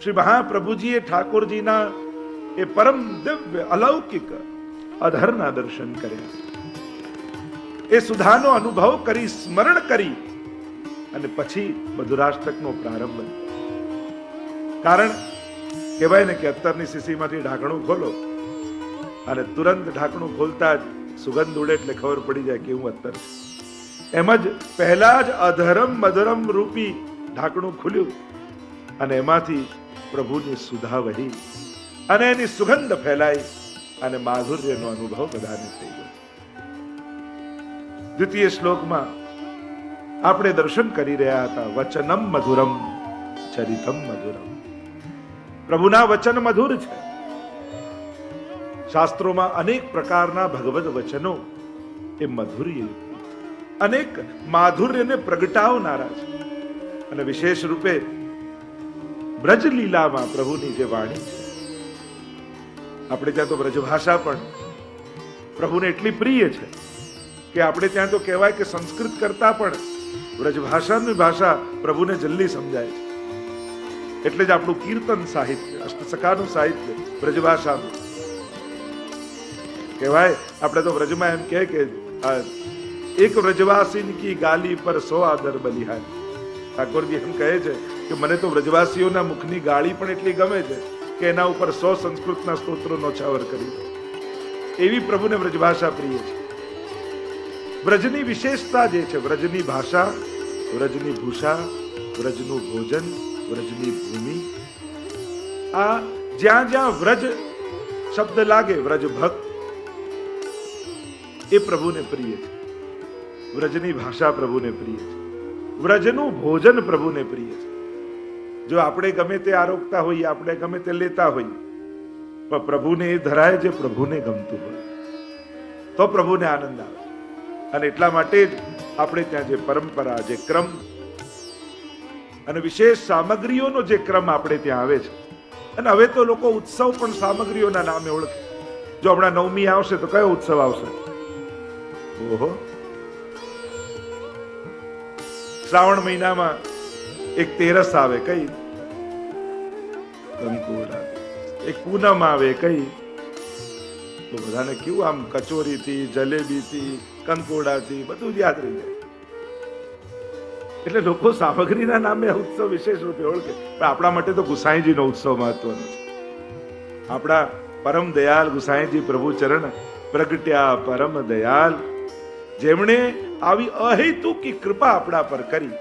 શ્રી મહાપ્રભુજીએ ઠાકોરજીના એ પરમ દિવ્ય અલૌકિક અધરના દર્શન કર્યા. એ સુધાનો અનુભવ કરી, સ્મરણ કરી અને પછી મધુરાષ્ટકનો પ્રારંભ. કારણ કહેવાય ને કે અત્તરની શીશીમાંથી ઢાંકણું ખોલો અને તુરંત ઢાંકણું ખોલતા જ સુગંધ ઉડે એટલે ખબર પડી જાય કે હું અત્તર છું. એમ જ પહેલા જ અધરમ મધુરમ રૂપી ઢાંકણું ખુલ્યું અને એમાંથી પ્રભુની સુધા વહી અને એની સુગંધ ફેલાઈ અને માધુર્યનો અનુભવ બધાને થઈ ગયો. દ્વિતીય શ્લોકમાં આપણે દર્શન કરી રહ્યા હતા, વચનમ મધુરમ ચરિતમ મધુરમ. પ્રભુના વચન મધુર છે. શાસ્ત્રોમાં અનેક પ્રકારના ભગવદ વચનો એ મધુર્ય, અનેક માધુર્યને પ્રગટાવનારા છે. અને વિશેષ રૂપે બ્રજ લીલામાં પ્રભુની જે વાણી છે, આપણે ત્યાં તો બ્રજભાષા પણ પ્રભુને એટલી પ્રિય છે કે આપણે ત્યાં તો કહેવાય કે સંસ્કૃત કરતા પણ બ્રજભાષાની ભાષા પ્રભુને જલ્દી સમજાય છે. એટલે જ આપણું કીર્તન સાહિત્ય, અષ્ટસખાનું સાહિત્ય બ્રજભાષાનું કહેવાય. આપણે તો બ્રજમાં એમ કહે કે એક વ્રજવાસીન કી ગાલી પર 100 આદર બલિહાર. ઠાકોરજી એમ કહે છે કે મને તો વ્રજવાસીઓના મુખની ગાળી પણ એટલી ગમે છે કે એના ઉપર 100 સંસ્કૃતના સ્તોત્રો નોછાવર કરી. એવી પ્રભુને વ્રજભાષા પ્રિય છે. વ્રજની વિશેષતા જે છે, વ્રજની ભાષા, વ્રજની ભૂષા, વ્રજનું ભોજન, વ્રજની ભૂમિ, આ જ્યાં જ્યાં વ્રજ શબ્દ લાગે, વ્રજ ભક્ત એ પ્રભુને પ્રિય છે. વ્રજની ભાષા પ્રભુને પ્રિય છે. વ્રજનું ભોજન પ્રભુને પ્રિય છે. જો આપણે ગમે તે આરોગતા હોઈએ, આપણે ગમે તે લેતા હોઈએ, પણ પ્રભુને એ ધરાય જે પ્રભુને ગમતું હોય તો પ્રભુને આનંદ આવે. અને એટલા માટે જ આપણે ત્યાં જે પરંપરા, જે ક્રમ અને વિશેષ સામગ્રીઓનો જે ક્રમ આપણે ત્યાં આવે છે. અને હવે તો લોકો ઉત્સવ પણ સામગ્રીઓના નામે ઓળખે. જો હમણાં નવમી આવશે તો કયો ઉત્સવ આવશે? ઓહો, શ્રાવણ મહિનામાં એક તેરસ આવે, કઈ? કંકોડા. એક પૂનમ આવે, કઈ? તો બધાને કેવું આમ કચોરીથી, જલેબીથી, કંકોડાથી બધું જ યાદ રહી જાય. એટલે લોકો સામગ્રીના નામે ઉત્સવ વિશેષ રૂપે ઓળખે. પણ આપણા માટે તો ગુસાઈજીનો ઉત્સવ મહત્વનો છે. આપણા પરમ દયાલ ગુસાઈજી પ્રભુ ચરણ પ્રગટ્યા પરમ દયાલ, જેમણે આવી અહેતુકી કૃપા આપણા પર કરી.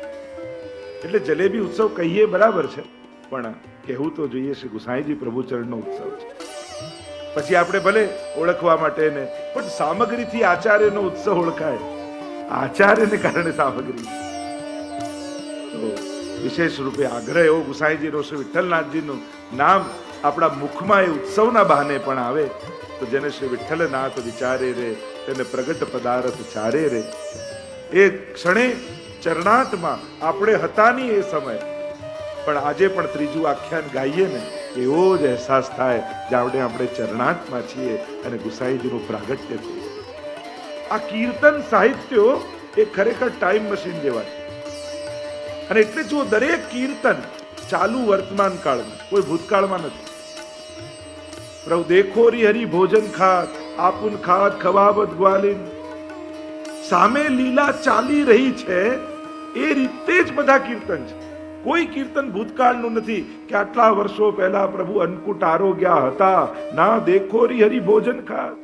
એટલે જલેબી ઉત્સવ કહીએ બરાબર છે, પણ કહેવું તો જોઈએ શ્રી ગુસાઈજી પ્રભુ ચરણનો ઉત્સવ છે. પછી આપણે ભલે ઓળખવા માટે ને, પણ સામગ્રીથી આચાર્યનો ઉત્સવ ઓળખાય. આચાર્યને કારણે સામગ્રી. તો વિશેષ રૂપે આગ્રહ એવો ગુસાઈજીનો, શ્રી વિઠ્ઠલનાથજીનું નામ આપણા મુખમાં એ ઉત્સવના બહાને પણ આવે તો જેને શ્રી વિઠ્ઠલનાથ વિચારે રે, તેને પ્રગટ પદાર્થ ચારે રે. એ ક્ષણે ચરણાતમાં આપણે હતાની એ સમય, પણ આજે પણ ત્રીજું આખ્યાન ગાઈએ ને એવો જ અહેસાસ થાય જાવડે આપણે ચરણાતમાં છીએ અને ગુસાઈજીનું પ્રાગટ્ય થયું. આ કીર્તન સાહિત્યો એ ખરેખર ટાઈમ મશીન જેવા છે. અને એટલે જુઓ, દરેક કીર્તન ચાલુ વર્તમાન કાળમાં, કોઈ ભૂતકાળમાં નથી. પ્રભુ દેખો રી હરી ભોજન ખાત, આપુન ખાત ખવાબત ગ્વાલિન. સામે લીલા ચાલી રહી છે એ રીતે જ બધા કીર્તન છે. કોઈ કીર્તન ભૂતકાળનું નથી કે આટલા વર્ષો પહેલા પ્રભુ અન્નકૂટ આરોગ્યા હતા. ના, દેખો રી હરી ભોજન ખાત.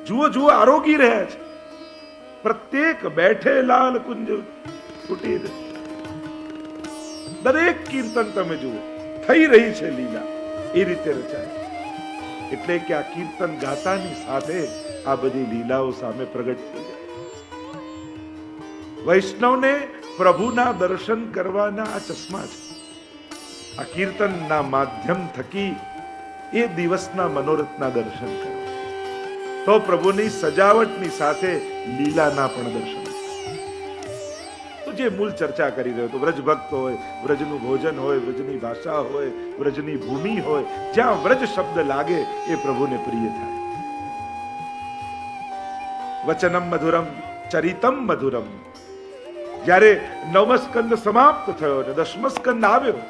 જુઓ જુઓ, આરોગી રહ્યા છે. પ્રત્યેક બેઠે લાલ કુંજ કુટીર. દરેક કીર્તન તમે જુઓ, થઈ રહી છે લીલા, એ રીતે રચાય. એટલે કે આ કીર્તન ગાતાની સાથે આ બધી લીલાઓ સામે પ્રગટ થઈ જાય. વૈષ્ણવને પ્રભુના દર્શન કરવાના આ ચશ્મા છે. આ કીર્તનના માધ્યમ થકી એ દિવસના મનોરથના દર્શન કરવા, તો પ્રભુની સજાવટની સાથે લીલાના પણ દર્શન. તો જે મૂળ ચર્ચા કરી રહ્યો તો વ્રજ ભક્ત હોય, વ્રજનું ભોજન હોય, વ્રજની ભાષા હોય, વ્રજની ભૂમિ હોય, જ્યાં વ્રજ શબ્દ લાગે એ પ્રભુને પ્રિય થાય. વચનમ મધુરમ ચરિતમ મધુરમ. જ્યારે નવમ સ્કંદ સમાપ્ત થયો અને દસમ સ્કંદ આવ્યો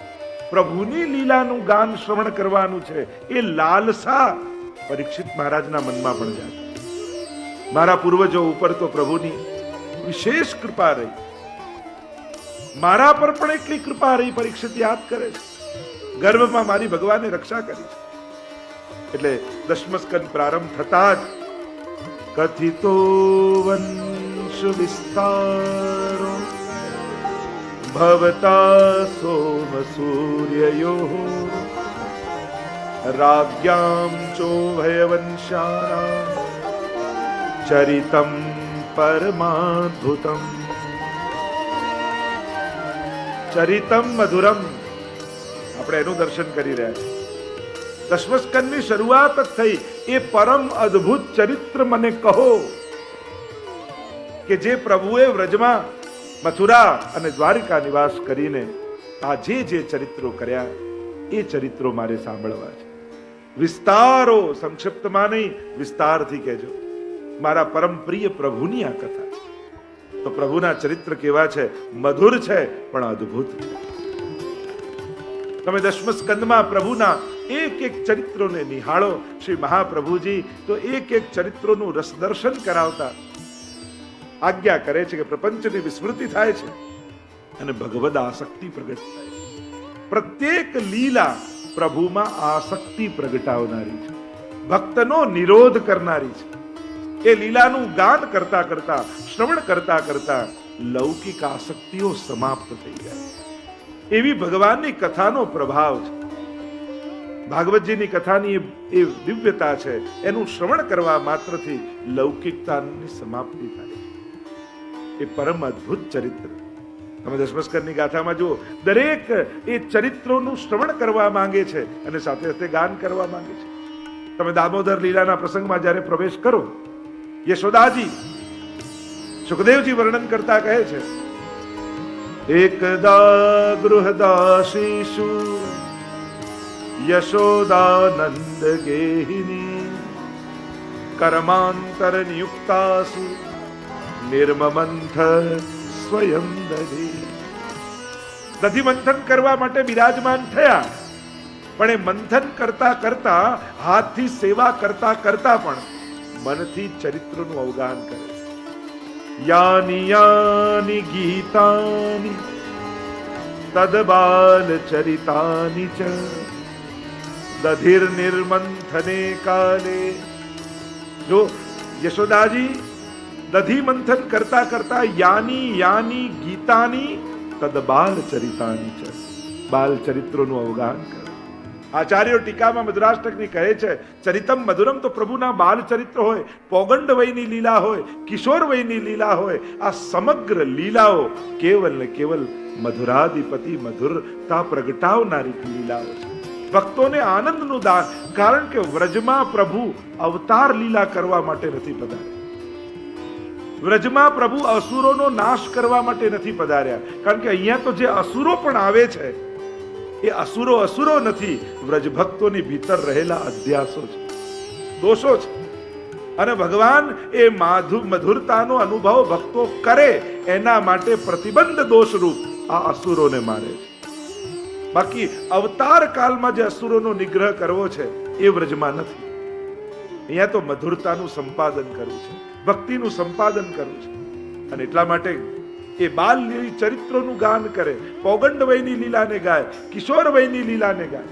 પ્રભુની લીલાનું ગાન શ્રવણ કરવાનું છે, એ લાલસા પરીક્ષિત મહારાજના મનમાં પણ જાય. મારા પૂર્વજો ઉપર તો પ્રભુની વિશેષ કૃપા રહી, મારા પર પણ એટલી કૃપા રહી. પરીક્ષિત યાદ કરે છે, ગર્ભમાં મારી ભગવાને રક્ષા કરી છે. એટલે દશમ સ્કંદ પ્રારંભ થતા જ કથિતો વંશ વિસ્તારો ભવતા સોમ સૂર્યયો રાજ્યામ ચોભયવંશાનામ ચરિતમ પરમાદ્ભુતમ. ચરિતમ મધુરમ, આપણે એનું દર્શન કરી રહ્યા છીએ. દશમસ્કંદની શરૂઆત જ થઈ, એ પરમ અદ્ભુત ચરિત્ર મને કહો કે જે પ્રભુએ વ્રજમાં મથુરા અને દ્વારિકા નિવાસ કરીને આ જે ચરિત્રો કર્યા, એ ચરિત્રો મારે સાંભળવા છે. વિસ્તારો, સંક્ષિપ્તમાં નહીં, વિસ્તારથી કહેજો. મારા પરમ પ્રિય પ્રભુની આ કથા છે. તો પ્રભુના ચરિત્ર કેવા છે? મધુર છે પણ અદ્ભુત છે. તમે દશમ સ્કંદમાં પ્રભુના એક એક ચરિત્રોને નિહાળો. શ્રી મહાપ્રભુજી તો એક એક ચરિત્રોનું રસદર્શન કરાવતા આજ્ઞા કરે છે કે પ્રપંચની વિસ્મૃતિ થાય છે અને ભગવદ આસક્તિ પ્રગટ થાય છે. પ્રત્યેક લીલા પ્રભુમાં આસક્તિ પ્રગટાવનારી છે, ભક્તનો નિરોધ કરનારી છે. એ લીલાનું ગાન કરતા કરતા, શ્રવણ કરતા કરતા લૌકિક આસક્તિઓ સમાપ્ત થઈ જાય. એવી ભગવાનની કથાનો પ્રભાવ છે. ભાગવતજીની કથાની એ દિવ્યતા છે, એનું શ્રવણ કરવા માત્રથી લૌકિકતાની સમાપ્તિ થાય. એ પરમ અદ્ભુત ચરિત્ર તમે દશમસ્કંદની ગાથામાં જુઓ. દરેક એ ચરિત્રોનું શ્રવણ કરવા માંગે છે અને સાથે સાથે ગાન કરવા માંગે છે. તમે દામોદર લીલાના પ્રસંગમાં જ્યારે પ્રવેશ કરો, યશોદાજી સુખદેવજી વર્ણન કરતા કહે છે, એકદા ગૃહદાસીષુ યશોદાનંદ ગેહિની કર્માંતર નિયુક્તાસુ નિર્મમંથ સ્વયં દધી. દધી મંથન કરવા માટે બિરાજમાન થયા, પણ એ મંથન કરતા કરતા, હાથથી સેવા કરતા કરતા પણ મનથી ચરિત્રનું અવગાન કરે છે. યાની યાની ગીતાની તદબાલ ચરિતાની ચ દધિર નિર્મંથને કાલે. જો યશોદાજી દધી મંથન કરતા કરતા યાની યાની ગીતાની તદ બાલ ચરિતાની છે, બાલ ચરિત્રોનું અવગાન કરે. આચાર્યો ટીકામાં મધુરાષ્ટકની કહે છે, ચરિતમ મધુરમ તો પ્રભુના બાલ ચરિત્ર હોય, પૌગંડ વયની લીલા હોય, કિશોર વયની લીલા હોય, આ સમગ્ર લીલાઓ કેવલ ને કેવલ મધુરાધિપતિ મધુરતા પ્રગટાવનારી લીલાઓ છે. ભક્તોને આનંદનું દાન. કારણ કે વ્રજમાં પ્રભુ અવતાર લીલા કરવા માટે નથી પધાર્યા. વ્રજમાં પ્રભુ અસુરોનો નાશ કરવા માટે નથી પધાર્યા. કારણ કે અહીંયા તો જે અસુરો પણ આવે છે, એ અસુરો નથી, વ્રજ ભક્તોની ભીતર રહેલા અધ્યાસો છે, દોષો છે. અને ભગવાન એ મધુરતાનો અનુભવ ભક્તો કરે એના માટે પ્રતિબંધ દોષરૂપ આ અસુરોને મારે છે. બાકી અવતાર કાળમાં જે અસુરોનો નિગ્રહ કરવો છે એ વ્રજમાં નથી. અહીંયા તો મધુરતાનું સંપાદન કરવું છે, ભક્તિનું સંપાદન કરવું છે. અને એટલા માટે એ બાલ ચરિત્રોનું ગાન કરે, પૌગંડ વયની લીલાને ગાય, કિશોર વયની લીલાને ગાય.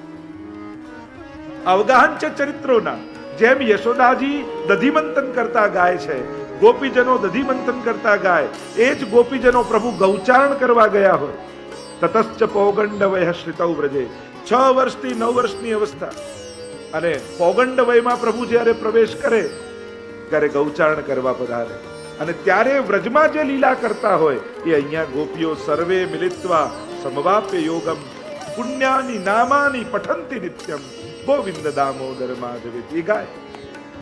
અવગાહન છે ચરિત્રોના. જેમ યશોદાજી દધિમંથન કરતા ગાય છે, ગોપીજનો દધિમંથન કરતા ગાય, એ જ ગોપીજનો પ્રભુ ગૌચારણ કરવા ગયા હોય. તતશ્ચ પૌગંડ વય શ્રિતૌ વ્રજે. 6 વર્ષથી 9 વર્ષની અવસ્થા અને પૌગંડ વયમાં પ્રભુ જ્યારે પ્રવેશ કરે ત્યારે ગૌચારણ કરવા પધારે. અને ત્યારે વ્રજમાં જે લીલા કરતા હોય એ અહીંયા ગોપીઓ સર્વે મિલિત્વા સમવાપ્ય યોગમ પુણ્યાની નામાની પઠંતિ નિત્યમ ગોવિંદ દામોદર માધવેતી ગાય.